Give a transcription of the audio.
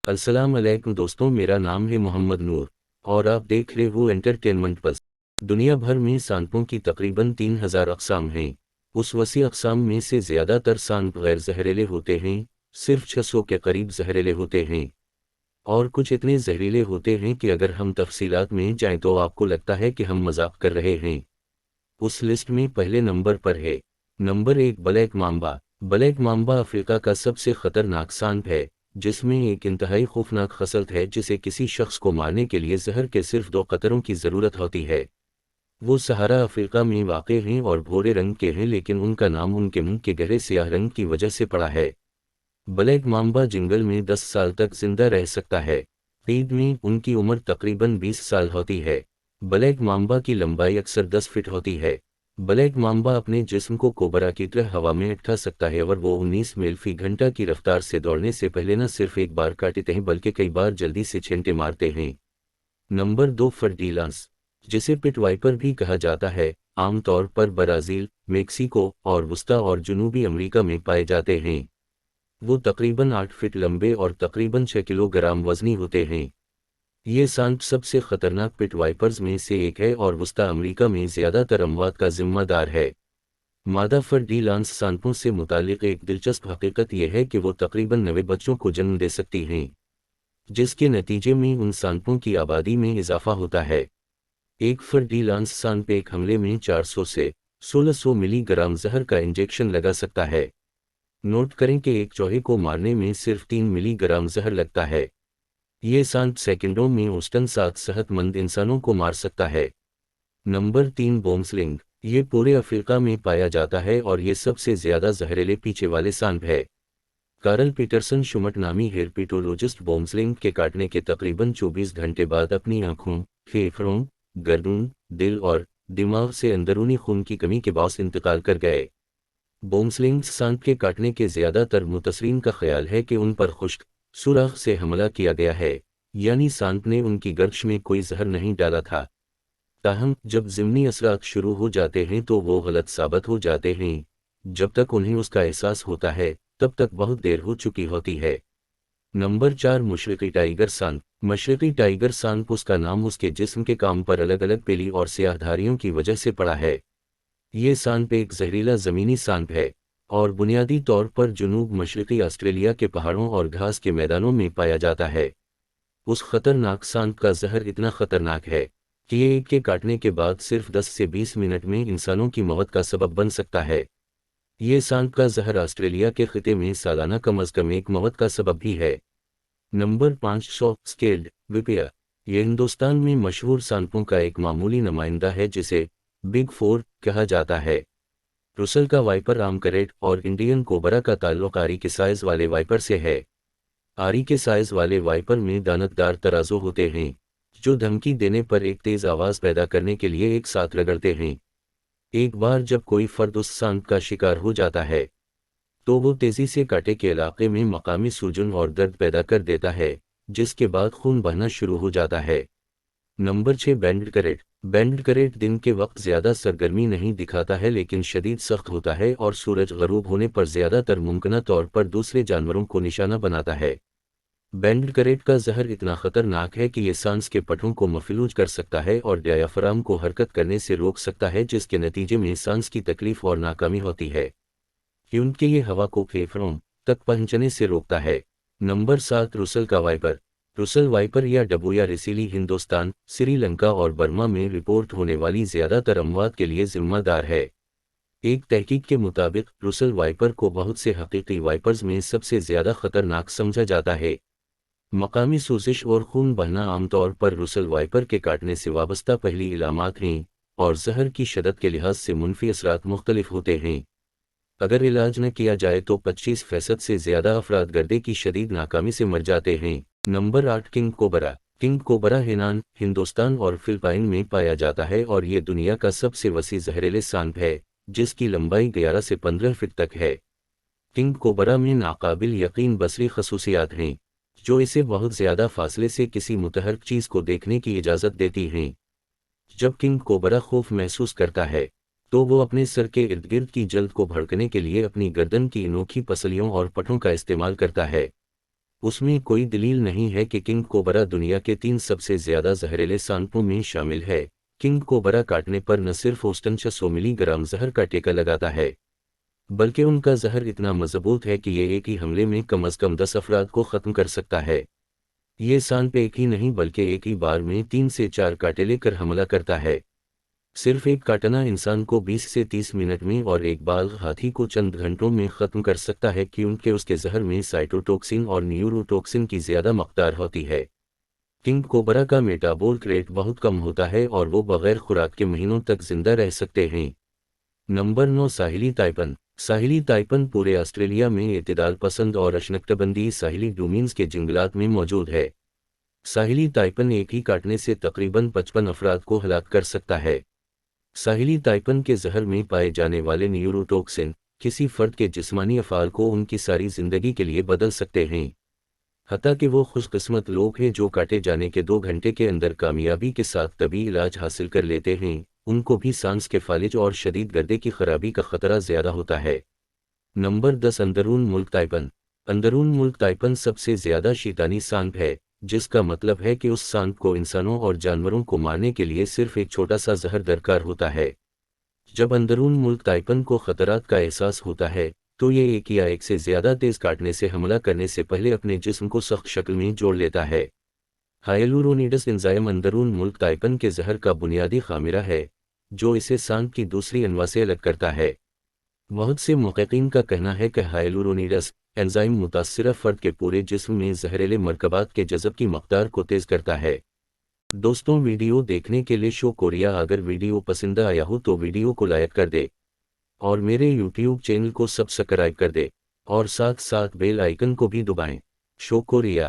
अस्सलाम अलैकुम दोस्तों, मेरा नाम है मोहम्मद नूर और आप देख रहे हो एंटरटेनमेंट बस। दुनिया भर में सांपों की तकरीबन 3000 अक़साम हैं। उस वसी अक़साम में से ज़्यादातर सांप गैर जहरीले होते हैं, सिर्फ 600 के करीब जहरीले होते हैं और कुछ इतने जहरीले होते हैं कि अगर हम तफसीलात में जाएं तो आपको लगता है कि हम मजाक कर रहे हैं। उस लिस्ट में पहले नंबर पर है number 1 black Mamba. Black Mamba Africa का सबसे खतरनाक सांप है, जिसमें एक इंतहाई खौफनाक खसलत है जिसे किसी शख्स को मारने के लिए जहर के सिर्फ 2 कतरों की ज़रूरत होती है। वो सहारा अफ्रीका में वाक़े हैं और भूरे रंग के हैं, लेकिन उनका नाम उनके मुंह के गहरे स्याह रंग की वजह से पड़ा है। ब्लैक मांबा जंगल में 10 साल तक जिंदा रह सकता है। ईद में उनकी उम्र तकरीबन 20 साल होती है। ब्लैक मांबा की लंबाई अक्सर 10 फीट होती है। ब्लैक मांबा अपने जिस्म को कोबरा की तरह हवा में उठा सकता है और वो 19 मील फी घंटा की रफ्तार से दौड़ने से पहले न सिर्फ एक बार काटते हैं बल्कि कई बार जल्दी से छींटे मारते हैं। नंबर 2 फर्डीलांस, जिसे पिट वाइपर भी कहा जाता है, आमतौर पर ब्राज़ील, मेक्सिको और वस्ता और जनूबी अमेरिका में पाए जाते हैं। वो तकरीबन 8 फीट लंबे और तकरीबन 6 किलोग्राम वजनी होते हैं। ये सांप सबसे खतरनाक पिट वाइपर्स में से एक है और वस्ता अमेरिका में ज़्यादातर अमवात का जिम्मेदार है। मादा फर्डीलांस सांपों से मुतालिक एक दिलचस्प हकीकत यह है कि वो तकरीबन 90 बच्चों को जन्म दे सकती हैं, जिसके नतीजे में उन सांपों की आबादी में इजाफा होता है। एक फर्डीलांस सांप एक हमले में 400 से 1600 मिलीग्राम जहर का इंजेक्शन लगा सकता है। नोट करें कि एक चूहे को मारने में सिर्फ 3 मिलीग्राम जहर लगता है। ये सांप सेकंडों में औसतन 7 सेहतमंद इंसानों को मार सकता है। नंबर 3 बोम्सलिंग, ये पूरे अफ्रीका में पाया जाता है और ये सबसे ज़्यादा जहरीले पीछे वाले सांप है। कार्ल पीटरसन शुमट नामी हेर्पेटोलॉजिस्ट बोम्सलिंग के काटने के तकरीबन 24 घंटे बाद अपनी आँखों, फेफड़ों, गर्दन, दिल और दिमाग से अंदरूनी खून की कमी के बायस इंतकाल कर गए। बोम्सलिंग सांप के काटने के ज़्यादातर मुतसरीन का ख्याल है कि उन पर खुश्क सुराख से हमला किया गया है, यानी सांप ने उनकी गर्दश में कोई जहर नहीं डाला था। ताहम जब ज़िमनी असरात शुरू हो जाते हैं तो वो गलत साबित हो जाते हैं। जब तक उन्हें उसका एहसास होता है तब तक बहुत देर हो चुकी होती है। नंबर 4 मशरक़ी टाइगर सांप। मशरक़ी टाइगर सांप उसका नाम उसके जिस्म के काम पर अलग अलग पीली और स्याहधारियों की वजह से पड़ा है। ये सांप एक जहरीला ज़मीनी सांप है और बुनियादी तौर पर जनूब मशरक़ी ऑस्ट्रेलिया के पहाड़ों और घास के मैदानों में पाया जाता है। उस खतरनाक सांप का जहर इतना खतरनाक है कि ये एक के काटने के बाद सिर्फ 10 से 20 मिनट में इंसानों की मौत का सबब बन सकता है। ये सांप का जहर ऑस्ट्रेलिया के खिते में सालाना कम अज़ कम एक मौत का सबब भी है। नंबर 5 सॉफ्ट स्केल्ड विपिया, ये हिंदुस्तान में मशहूर सांपों का एक मामूली नुमाइंदा है जिसे बिग फोर कहा जाता है। रुसल का वाइपर आमकरेट और इंडियन कोबरा का ताल्लुक आरी के साइज वाले वाइपर से है। आरी के साइज वाले वाइपर में दानतदार तराजू होते हैं जो धमकी देने पर एक तेज आवाज़ पैदा करने के लिए एक साथ रगड़ते हैं। एक बार जब कोई फर्द उस सांप का शिकार हो जाता है तो वो तेज़ी से कांटे के इलाके में मकामी सूजन और दर्द पैदा कर देता है, जिसके बाद खून बहना शुरू हो जाता है। Number 6 banded krait. Banded krait दिन के वक्त ज़्यादा सरगर्मी नहीं दिखाता है लेकिन शदीद सख्त होता है और सूरज गरूब होने पर ज़्यादातर मुमकिन तौर पर दूसरे जानवरों को निशाना बनाता है। बैंडेड करेट का जहर इतना ख़तरनाक है कि ये सांस के पट्टों को मफलूज कर सकता है और डायाफ्राम को हरकत करने से रोक सकता है, जिसके नतीजे में सांस की तकलीफ और नाकामी होती है क्योंकि ये हवा को फेफड़ों तक पहुंचने से रोकता है। नंबर 7 रुसल का वाइपर। रुसल वाइपर या डबोया रिसीली हिंदुस्तान, श्रीलंका और बर्मा में रिपोर्ट होने वाली ज़्यादातर अमवात के लिए जिम्मेदार है। एक तहकीक के मुताबिक रुसल वाइपर को बहुत से हकीकी वाइपर्स में सबसे ज़्यादा खतरनाक समझा जाता है। मकामी सोजिश और खून बहना आमतौर पर रुसल वाइपर के काटने से वाबस्ता पहली इलामात हैं और जहर की शदत के लिहाज से मुनफी असरात मुख्तलिफ होते हैं। अगर इलाज न किया जाए तो 25% से ज़्यादा अफराद गर्दे की शदीद नाकामी से मर जाते हैं। Number 8 king cobra. King cobra Henan, Hindustan और फिलिपाइन में पाया जाता है और ये दुनिया का सबसे वसी जहरीले सांप है, जिसकी लंबाई 11 से 15 फीट तक है। किंग कोबरा में नाकाबिल यकीन बसरी खसूसियात हैं जो इसे बहुत ज़्यादा फासले से किसी मुतहर्रिक चीज़ को देखने की इजाज़त देती हैं। जब किंग कोबरा खौफ महसूस करता है तो वो अपने सर के इर्द गिर्द की जल्द को भड़कने के लिए अपनी गर्दन की अनोखी पसलियों और पठों का इस्तेमाल करता है। اس میں کوئی دلیل نہیں ہے کہ کنگ کوبرا دنیا کے 3 سب سے زیادہ زہریلے سانپوں میں شامل ہے۔ کنگ کوبرا کاٹنے پر نہ صرف اوسٹن 600 ملی گرام زہر کا ٹیکہ لگاتا ہے، بلکہ ان کا زہر اتنا مضبوط ہے کہ یہ ایک ہی حملے میں کم از کم 10 افراد کو ختم کر سکتا ہے۔ یہ سانپ ایک ہی نہیں بلکہ ایک ہی بار میں 3 سے 4 کانٹے لے کر حملہ کرتا ہے۔ صرف ایک کاٹنا انسان کو 20 سے 30 منٹ میں اور ایک بالغ ہاتھی کو چند گھنٹوں میں ختم کر سکتا ہے، کیونکہ اس کے زہر میں سائٹوٹوکسن اور نیوروٹوکسن کی زیادہ مقدار ہوتی ہے۔ کنگ کوبرا کا میٹابولک ریٹ بہت کم ہوتا ہے اور وہ بغیر خوراک کے مہینوں تک زندہ رہ سکتے ہیں۔ نمبر 9، ساحلی تائپن۔ ساحلی تائپن پورے آسٹریلیا میں اعتدال پسند اور اشنکٹبندی ساحلی ڈومینز کے جنگلات میں موجود ہے۔ ساحلی تائپن ایک ہی کاٹنے سے تقریباً 55 افراد کو ہلاک کر سکتا ہے۔ ساحلی تائپن کے زہر میں پائے جانے والے نیوروٹوکسن کسی فرد کے جسمانی افعال کو ان کی ساری زندگی کے لیے بدل سکتے ہیں۔ حتیٰ کہ وہ خوش قسمت لوگ ہیں جو کاٹے جانے کے 2 گھنٹے کے اندر کامیابی کے ساتھ طبی علاج حاصل کر لیتے ہیں، ان کو بھی سانس کے فالج اور شدید گردے کی خرابی کا خطرہ زیادہ ہوتا ہے۔ نمبر 10، اندرون ملک تائپن۔ اندرون ملک تائپن سب سے زیادہ شیطانی سانپ ہے، جس کا مطلب ہے کہ اس سانپ کو انسانوں اور جانوروں کو مارنے کے لیے صرف ایک چھوٹا سا زہر درکار ہوتا ہے۔ جب اندرون ملک تائپن کو خطرات کا احساس ہوتا ہے تو یہ ایک یا ایک سے زیادہ تیز کاٹنے سے حملہ کرنے سے پہلے اپنے جسم کو سخت شکل میں جوڑ لیتا ہے۔ ہائیلورونیڈس انزائم اندرون ملک تائپن کے زہر کا بنیادی خامیرہ ہے، جو اسے سانپ کی دوسری انواع سے الگ کرتا ہے۔ بہت سے محققین کا کہنا ہے کہ ہائیلورونیڈس انزائم متاثرہ فرد کے پورے جسم میں زہریلے مرکبات کے جذب کی مقدار کو تیز کرتا ہے۔ دوستوں، ویڈیو دیکھنے کے لیے شکریہ۔ اگر ویڈیو پسند آیا ہو تو ویڈیو کو لائک کر دے اور میرے یوٹیوب چینل کو سبسکرائب کر دے اور ساتھ ساتھ بیل آئیکن کو بھی دبائیں۔ شکریہ۔